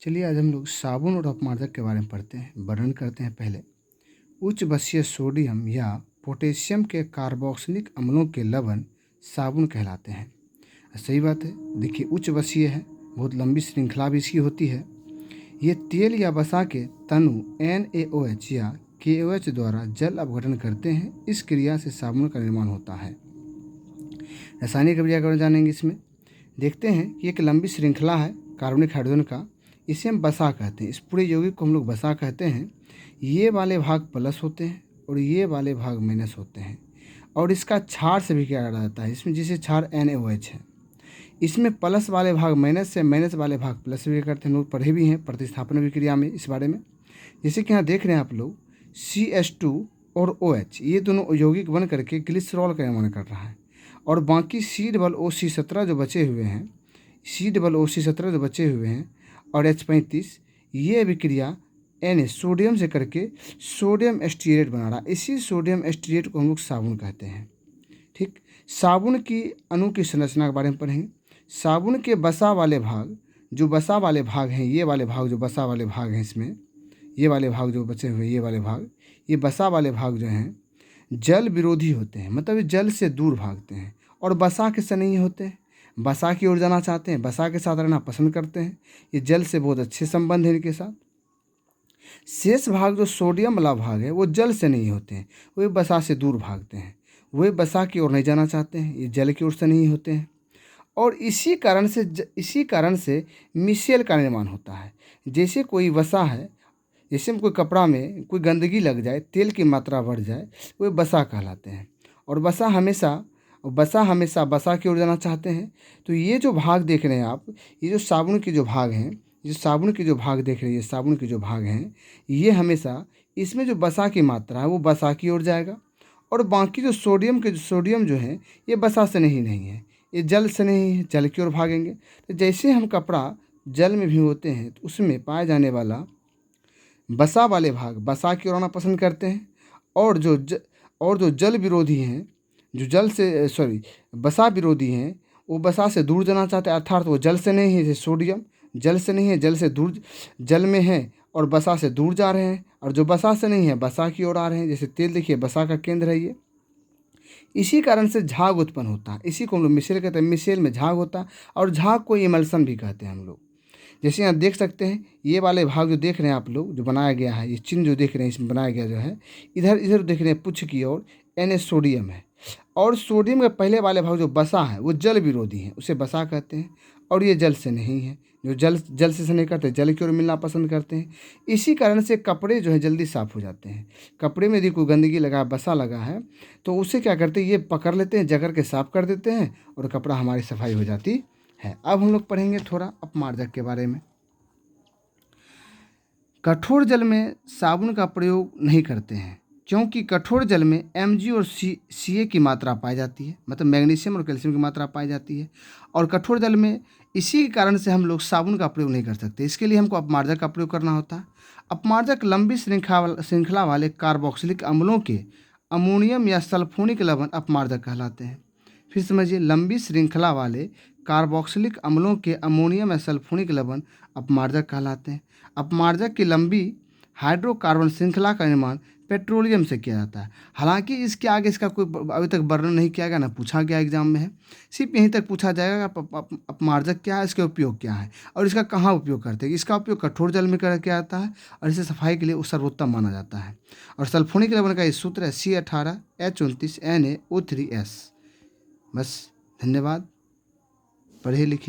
चलिए आज हम लोग साबुन और अपमार्जक के बारे में पढ़ते हैं, वर्णन करते हैं। पहले उच्च बसीय सोडियम या पोटेशियम के कार्बोक्सिलिक अम्लों के लवण साबुन कहलाते हैं। सही बात है। देखिए उच्च बसीय है, बहुत लंबी श्रृंखला भी इसकी होती है। ये तेल या वसा के तनु NaOH या KOH द्वारा जल अपघटन करते हैं। इस क्रिया से साबुन का निर्माण होता है। रासायनिक अभिक्रिया के बारे में जानेंगे। इसमें देखते हैं कि एक लंबी श्रृंखला है कार्बनिक हाइड्रोजन का, इसे हम बसा कहते हैं। इस पूरे यौगिक को हम लोग बसा कहते हैं। ये वाले भाग प्लस होते हैं और ये वाले भाग माइनस होते हैं और इसका क्षार से भी किया जाता है इसमें, जिसे क्षार NaOH है। इसमें प्लस वाले भाग माइनस से, माइनस वाले भाग प्लस से भी करते हैं। लोग पढ़े भी हैं प्रतिस्थापन विक्रिया में इस बारे में। जैसे कि यहाँ देख रहे हैं आप लोग CH2 और OH ये दोनों यौगिक बन करके ग्लिसरॉल का निर्माण कर रहा है और बाकी C OC17 जो बचे हुए हैं, C OC17 जो बचे हुए हैं और H35 ये अभिक्रिया सोडियम से करके सोडियम एस्टीरेट बना रहा है। इसी सोडियम एस्टीरेट को हम लोग साबुन कहते हैं। ठीक, साबुन की अणु की संरचना के बारे में पढ़ेंगे। साबुन के बसा वाले भाग, जो बसा वाले भाग हैं, ये वाले भाग जो बसा वाले भाग हैं, इसमें ये वाले भाग जो बचे हुए, ये वाले भाग, ये बसा वाले भाग जो हैं जल विरोधी होते हैं, मतलब ये जल से दूर भागते हैं और बसा के से नहीं होते हैं। बसा की ओर जाना चाहते हैं, बसा के साथ रहना पसंद करते हैं। ये जल से बहुत अच्छे संबंध हैं इनके साथ। शेष भाग जो सोडियम वाला भाग है वो जल से नहीं होते हैं, वे बसा से दूर भागते हैं। वे बसा की ओर नहीं जाना चाहते हैं, ये जल की ओर से नहीं होते हैं और इसी कारण से मिसेल का निर्माण होता है। जैसे कोई वसा है, जैसे कोई कपड़ा में कोई गंदगी लग जाए, तेल की मात्रा बढ़ जाए, वे बसा कहलाते हैं और बसा हमेशा बसा की ओर जाना चाहते हैं। तो ये जो भाग देख रहे हैं आप, ये जो साबुन के जो भाग हैं, जो साबुन के जो भाग देख रहे हैं, ये साबुन के जो भाग हैं, ये हमेशा इसमें जो बसा की मात्रा है वो बसा की ओर जाएगा और बाकी जो सोडियम जो है ये बसा से नहीं है, ये जल से नहीं है, जल की ओर भागेंगे। तो जैसे हम कपड़ा जल में भिगोते हैं तो उसमें पाया जाने वाला बसा वाले भाग बसा की ओर आना पसंद करते हैं और जो जल विरोधी हैं, जो बसा विरोधी हैं, वो बसा से दूर जाना चाहते हैं, अर्थात वो जल से नहीं है। जैसे सोडियम जल से नहीं है, जल से दूर, जल में है और बसा से दूर जा रहे हैं, और जो बसा से नहीं है बसा की ओर आ रहे हैं। जैसे तेल देखिए बसा का केंद्र है ये। इसी कारण से झाग उत्पन्न होता है। इसी को हम लोग मिसेल कहते हैं। मिसेल में झाग होता है और झाग को इमल्सन भी कहते हैं हम लोग। जैसे यहाँ देख सकते हैं ये वाले भाग जो देख रहे हैं आप लोग, जो बनाया गया है, ये चिन्ह जो देख रहे हैं इसमें बनाया गया जो है, इधर देख रहे हैं पुच्छ की ओर Na सोडियम है और सोडियम के पहले वाले भाग जो बसा है वो जल विरोधी है, उसे बसा कहते हैं और ये जल से नहीं है। जो जल से नहीं करते, जल की ओर मिलना पसंद करते हैं। इसी कारण से कपड़े जो है जल्दी साफ़ हो जाते हैं। कपड़े में यदि कोई गंदगी लगा, बसा लगा है, तो उसे क्या करते हैं, ये पकड़ लेते हैं, जकड़ के साफ़ कर देते हैं और कपड़ा हमारी सफाई हो जाती है। अब हम लोग पढ़ेंगे थोड़ा अपमार्जक के बारे में। कठोर जल में साबुन का प्रयोग नहीं करते हैं क्योंकि कठोर जल में Mg और Ca की मात्रा पाई जाती है, मतलब मैग्नीशियम और कैल्शियम की मात्रा पाई जाती है और कठोर जल में इसी के कारण से हम लोग साबुन का प्रयोग नहीं कर सकते। इसके लिए हमको अपमार्जक का प्रयोग करना होता है। अपमार्जक लंबी श्रृंखला वाले कार्बोक्सिलिक अम्लों के अमोनियम या सल्फोनिक लवण अपमार्जक कहलाते हैं। फिर समझिए, लंबी श्रृंखला वाले कार्बोक्सिलिक अम्लों के अमोनियम या सल्फोनिक लवण अपमार्जक कहलाते हैं। अपमार्जक की लंबी हाइड्रोकार्बन श्रृंखला का निर्माण पेट्रोलियम से किया जाता है। हालांकि इसके आगे इसका कोई अभी तक वर्णन नहीं किया गया, ना पूछा गया एग्जाम में है। सिर्फ यहीं तक पूछा जाएगा अपमार्जक क्या है, इसके उपयोग क्या है और इसका कहाँ उपयोग करते हैं। इसका उपयोग कठोर जल में किया जाता है और इसे सफाई के लिए सर्वोत्तम माना जाता है। और सल्फोनिक लवण का ये सूत्र है C18H29NaO3S। बस, धन्यवाद। पढ़े लिखे